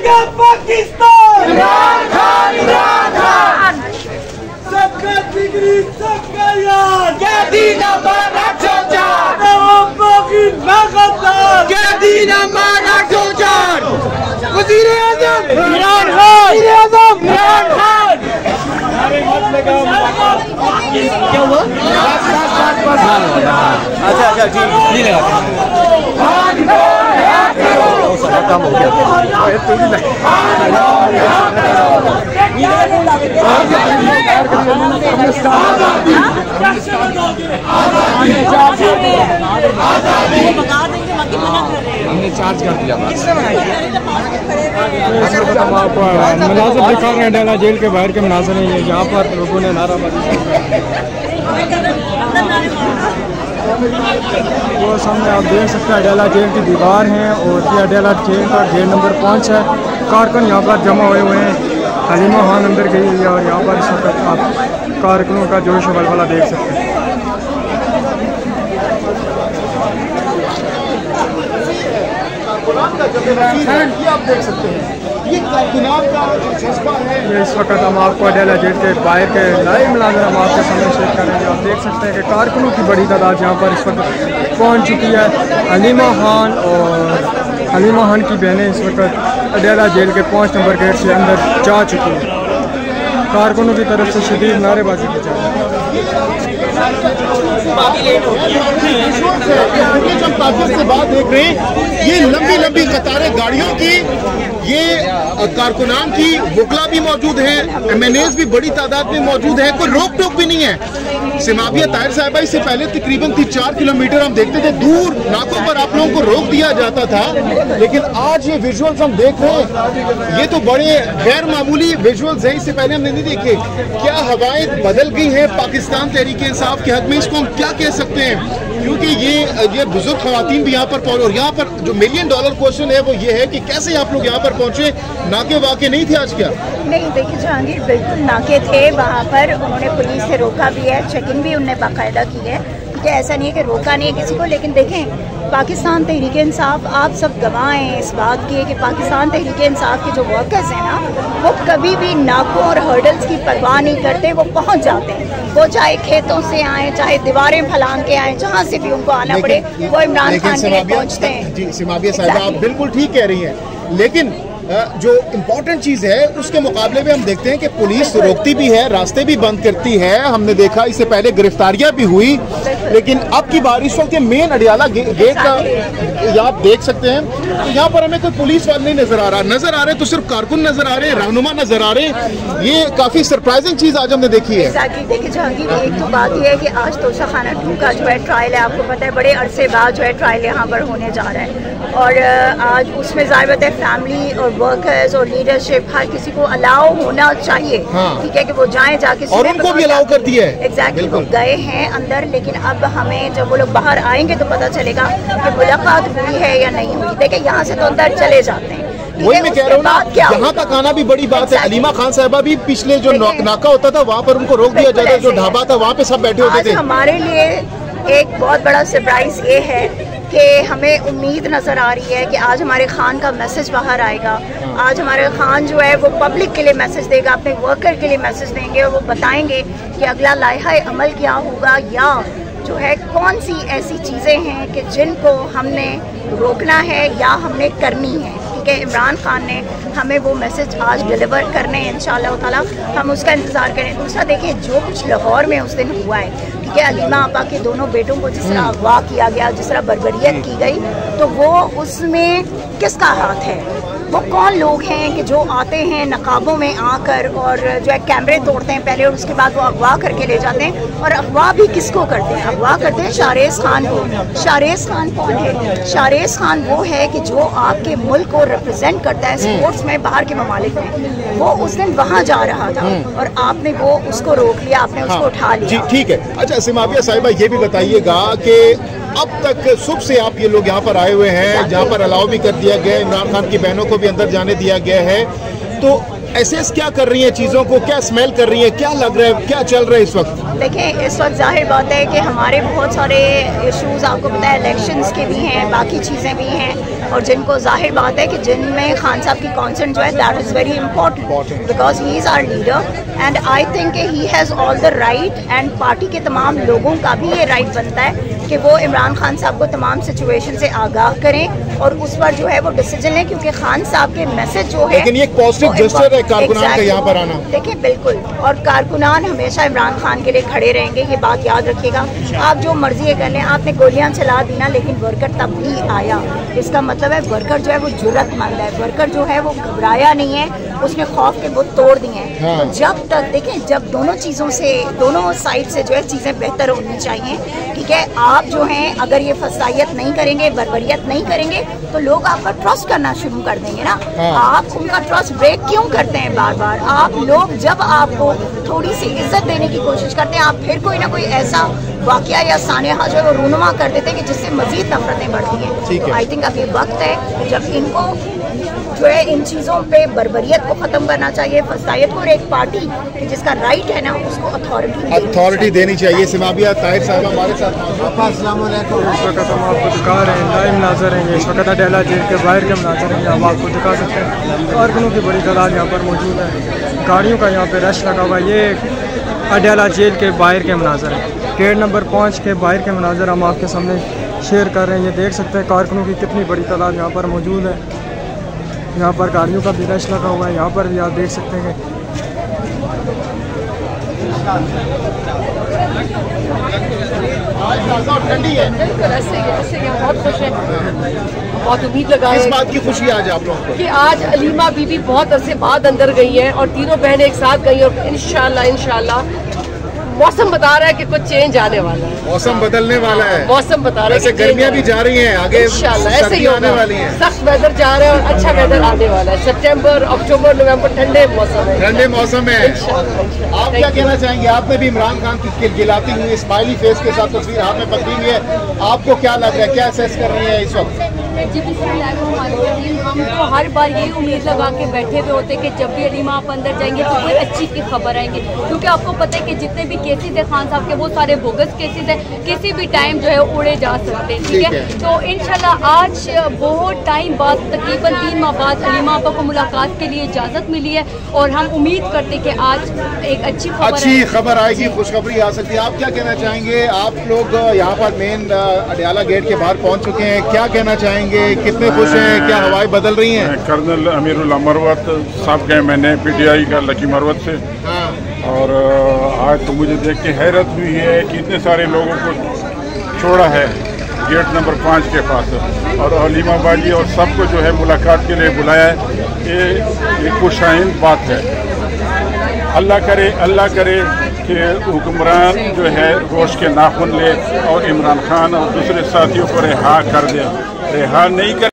जिंदाएगा पाकिस्तान। इमरान खान, इमरान खान। सबका जिगरी सबका यार। कैदी नंबर 804। कैदी नंबर 804। वज़ीर-ए-आज़म इमरान खान। वज़ीर-ए-आज़म इमरान खान। क्या हुआ? अच्छा अच्छा ठीक काम हो गया। हमने चार्ज कर दिया। हम आपको मनाज़िर दिखा रहे हैं अडेला जेल के बाहर के मनाज़िर हैं। यहाँ पर लोगों ने नाराबाजी वो सामने आप देख सकते हैं अडेला जेल की दीवार है और ये अडेला जेल का गेट नंबर 5 है। कारकुन यहाँ पर जमा हुए हुए हैं। हलीमा खान अंदर गई हुई है और यहाँ पर इस वक्त आप कारकुनों का जोश वलवला देख सकते हैं। आप देख सकते हैं ये कारकुनात का जज्बा है। ये इस वक्त हम आपको अडेला जेल के बाहर के लाइव मुनाज़िर हम आपके सामने शेयर कर रहे हैं। आप देख सकते हैं कि कारकुनों की बड़ी तादाद यहाँ पर इस वक्त पहुँच चुकी है। हलीमा खान और हलीमा खान की बहनें इस वक्त अडेला जेल के 5 नंबर गेट से अंदर जा चुकी हैं। कारकुनों की तरफ से शदीद नारेबाजी की जा रही है। जब ताकत से बात देख रहे हैं ये लंबी लंबी कतारें गाड़ियों की, ये कारकुनान की वकला भी मौजूद है, MNAs भी बड़ी तादाद में मौजूद है। कोई रोक टोक भी नहीं है। सिमाविया ताहिर साहिबा इससे पहले तकरीबन 4 किलोमीटर हम देखते थे दूर नाकों पर आप लोगों को रोक दिया जाता था, लेकिन आज ये विजुअल्स हम देख रहे हैं ये तो बड़े गैर मामूली विजुअल्स हैं। इससे पहले हमने नहीं देखे। क्या हवाएं बदल गई हैं पाकिस्तान तहरीक इंसाफ के हक में? इसको हम क्या कह सकते हैं? क्योंकि ये बुजुर्ग खवातीन भी यहाँ पर पहुंचे और यहाँ पर जो $1 मिलियन क्वेश्चन है वो ये है कि कैसे आप लोग यहाँ पर पहुंचे? नाके वाके नहीं थे आज क्या? नहीं, देखिए जहांगीर बिल्कुल नाके थे वहाँ पर। उन्होंने पुलिस से रोका भी है, चेकिंग भी उन्होंने बाकायदा की है। ठीक है, ऐसा नहीं है कि रोका नहीं है किसी को। लेकिन देखें पाकिस्तान तहरीक इंसाफ, आप सब गवाह हैं इस बात की कि पाकिस्तान तहरीक इंसाफ के जो वर्कर्स हैं ना, वो कभी भी नाकों और हर्डल्स की परवाह नहीं करते। वो पहुंच जाते हैं, वो चाहे खेतों से आए, चाहे दीवारें फैलान के आए, जहां से भी उनको आना पड़े वो इमरान खान के लिए पहुंचते हैं। जी सिमाविया साहिबा, आप बिल्कुल ठीक कह रही हैं, लेकिन जो इम्पोर्टेंट चीज़ है उसके मुकाबले में हम देखते हैं कि पुलिस रोकती भी है, रास्ते भी बंद करती है। हमने देखा इससे पहले गिरफ्तारियां भी हुई, लेकिन अब की बारिश वक्त मेन अडियाला गेट का आप देख सकते हैं तो यहाँ पर हमें कोई पुलिस वाला नहीं नजर आ रहा। नजर आ रहे तो सिर्फ कारकुन नजर आ रहे, रहनुमा नजर आ रहे। ये काफी सरप्राइजिंग चीज आज हमने देखी है। देखिए जहांगीर, एक तो बात यह है कि आज तोशाखाना 2 का जो है ट्रायल है, आपको पता है बड़े अरसे बाद जो है ट्रायल यहाँ पर होने जा रहा है। और आज उसमें ज़ाहिर है फैमिली और वर्कर्स और लीडरशिप हर किसी को अलाउ होना चाहिए। ठीक है कि वो जाएं जाके, और उनको भी अलाउ कर दिया है। एग्जैक्टली, वो गए हैं अंदर, लेकिन अब हमें जब वो लोग बाहर आएंगे तो पता चलेगा कि मुलाकात हुई है या नहीं हुई। देखिए यहाँ से तो अंदर चले जाते हैं। वही मैं कह रहा हूँ ना, यहाँ तक आना भी बड़ी बात है। हलीमा खान साहिबा भी पिछले जो नाका होता था वहाँ पर उनको रोक दिया जाता था, जो ढाबा था वहाँ पे सब बैठे होते थे। हमारे लिए एक बहुत बड़ा सरप्राइज ये है कि हमें उम्मीद नज़र आ रही है कि आज हमारे खान का मैसेज बाहर आएगा। आज हमारे खान जो है वो पब्लिक के लिए मैसेज देगा, अपने वर्कर के लिए मैसेज देंगे और वो बताएंगे कि अगला लाइहा अमल क्या होगा, या जो है कौन सी ऐसी चीज़ें हैं कि जिनको हमने रोकना है या हमने करनी है। ठीक है, इमरान खान ने हमें वो मैसेज आज डिलीवर करने हैं इंशाअल्लाह ताला, हम उसका इंतज़ार करें। दूसरा देखिए जो कुछ लाहौर में उस दिन हुआ है, ठीक है, अलीमा आपा के दोनों बेटों को जिस तरह अगवा किया गया, जिस तरह बर्बरियत की गई, तो वो उसमें किसका हाथ है? वो कौन लोग हैं कि जो आते हैं नकाबों में आकर और जो है कैमरे तोड़ते हैं पहले और उसके बाद वो अगवा करके ले जाते हैं। और अगवा भी किसको करते हैं? अगवा करते हैं शाहरेज़ खान को। शाहरेज़ खान कौन है? शाहरेज़ खान वो है कि जो आपके मुल्क को रिप्रेजेंट करता है स्पोर्ट्स में बाहर के ममालिक में। वो उस दिन वहाँ जा रहा था और आपने वो उसको रोक लिया, आपने उसको उठा लिया। जी ठीक है। अच्छा सिमाविया साहिबा, ये भी बताइएगा कि अब तक सुबह से आप ये लोग यहाँ पर आए हुए हैं, जहाँ पर अलाउ भी कर दिया गया है, इमरान खान की बहनों को भी अंदर जाने दिया गया है, तो एसएस क्या कर रही है? चीज़ों को क्या स्मेल कर रही है? क्या लग रहा है, क्या चल रहा है इस वक्त? देखिए इस वक्त जाहिर बात है कि हमारे बहुत सारे इश्यूज आपको पता है इलेक्शंस के भी हैं, बाकी चीज़ें भी हैं। और जिनको जाहिर बात है कि जिनमें खान साहब की कॉन्सेंट जो है that is very important because he is our leader and I think he has all the right and party के तमाम लोगों का भी ये राइट बनता है कि वो इमरान खान साहब को तमाम सिचुएशन से आगाह करें और उस पर जो है वो डिसीजन लें, क्योंकि खान साहब के मैसेज जो है लेकिन ये पॉजिटिव जेस्चर है कारकुनान का यहाँ पर आना। देखिए बिल्कुल, और कारकुनान हमेशा इमरान खान के लिए खड़े रहेंगे, ये बात याद रखिएगा। आप जो मर्जी कर लें, आपने गोलियां चला दी ना, लेकिन वर्कर तब भी आया। इसका मतलब है वर्कर जो है वो जुर्रतमंद है, वर्कर जो है वो घबराया नहीं है, उसने खौफ के बुत तोड़ दिए हैं। हाँ। तो जब तक देखें, जब दोनों चीज़ों से, दोनों साइड से जो है चीज़ें बेहतर होनी चाहिए, ठीक है। आप जो हैं अगर ये फसाइयत नहीं करेंगे, बर्बरियत नहीं करेंगे, तो लोग आपका ट्रस्ट करना शुरू कर देंगे ना। हाँ। आप उनका ट्रस्ट ब्रेक क्यों करते हैं बार बार? आप लोग जब आपको थोड़ी सी इज्जत देने की कोशिश करते हैं, आप फिर कोई ना कोई ऐसा वाकया या सानेहा जो है वो रूनुमा कर देते हैं कि जिससे मजीद नफरतें बढ़ती हैं। तो आई थिंक अब ये वक्त है जब इनको जो है इन चीज़ों पे बर्बरियत को ख़त्म करना चाहिए, फसाइयत को, और एक पार्टी कि जिसका राइट है ना उसको अथॉरिटी देनी चाहिए। सिमाबिया ताहिर साहब हमारे साथ। इस वक्त हम आपको दिखा रहे हैं, लाइव मनाज़र हैं इस वक्त अडेला जेल के बाहर के मनाज़र हैं, हम आपको दिखा सकते हैं। कारकुनों की बड़ी तादाद यहाँ पर मौजूद है, गाड़ियों का यहाँ पर रश लगा हुआ है। ये अडेला जेल के बाहर के मनाज़र हैं, गेट नंबर 5 के बाहर के मनाज़र हम आपके सामने शेयर कर रहे हैं। ये देख सकते हैं कारकुनों की कितनी बड़ी तादाद यहाँ पर मौजूद है। यहाँ पर गाड़ियों का भी रश लगा हुआ है, यहाँ पर भी आप देख सकते हैं। ठंडी है, बहुत खुश है, बहुत उम्मीद लगा है। इस बात की खुशी आज आप लोगों को कि आज अलीमा बीबी बहुत अरसे बाद अंदर गई हैं और तीनों बहनें एक साथ गई, और इंशाल्लाह मौसम बता रहा है कि कुछ चेंज आने वाला है, मौसम बदलने वाला है। मौसम बता रहा है कि गर्मियाँ भी जा रही हैं, आगे इंशाल्लाह ऐसे ही आने वाली हैं। सख्त वेदर जा रहा है और अच्छा वेदर आने वाला है। सितंबर, अक्टूबर, नवंबर ठंडे मौसम है, ठंडे मौसम है। इंशाल्लाह। आप क्या कहना चाहेंगे? आपने भी इमरान खान की गिलगिलाती हुई स्माइली फेस के साथ तस्वीर हाथ में पकड़ी हुई है, आपको क्या लग रहा है, क्या असेस कर रही है इस वक्त? जी हम तो हर बार यही उम्मीद लगा के बैठे हुए होते कि जब भी अलीमा आप अंदर जाएंगे तो कोई अच्छी की खबर आएंगे, क्योंकि आपको पता है कि जितने भी केसेस है खान साहब के वो सारे बोगस केसेस हैं, किसी भी टाइम जो है उड़े जा सकते हैं, ठीक है। तो इंशाल्लाह आज बहुत टाइम बाद, तकरीबन 3 माह बाद अलीमा आपा को मुलाकात के लिए इजाज़त मिली है और हम उम्मीद करते कि आज एक अच्छी खबर आएगी, खुशखबरी आ सकती है। आप क्या कहना चाहेंगे? आप लोग यहाँ पर मेन अडियाला गेट के बाहर पहुँच चुके हैं, क्या कहना चाहेंगे? कितने खुश हैं? क्या हवाएं बदल रही हैं? कर्नल अमीरुल्लाह मरवत साहब गए, मैंने पीटीआई का लकी मरवत से, और आज तो मुझे देख के हैरत हुई है कि इतने सारे लोगों को छोड़ा है गेट नंबर 5 के पास, और अलीमा बाजी और सबको जो है मुलाकात के लिए बुलाया है। ये खुशाइन बात है। अल्लाह करे कि हुक्मरान जो है रोश के नाखून ले और इमरान खान और दूसरे साथियों को रिहा कर दे। रिहा नहीं कर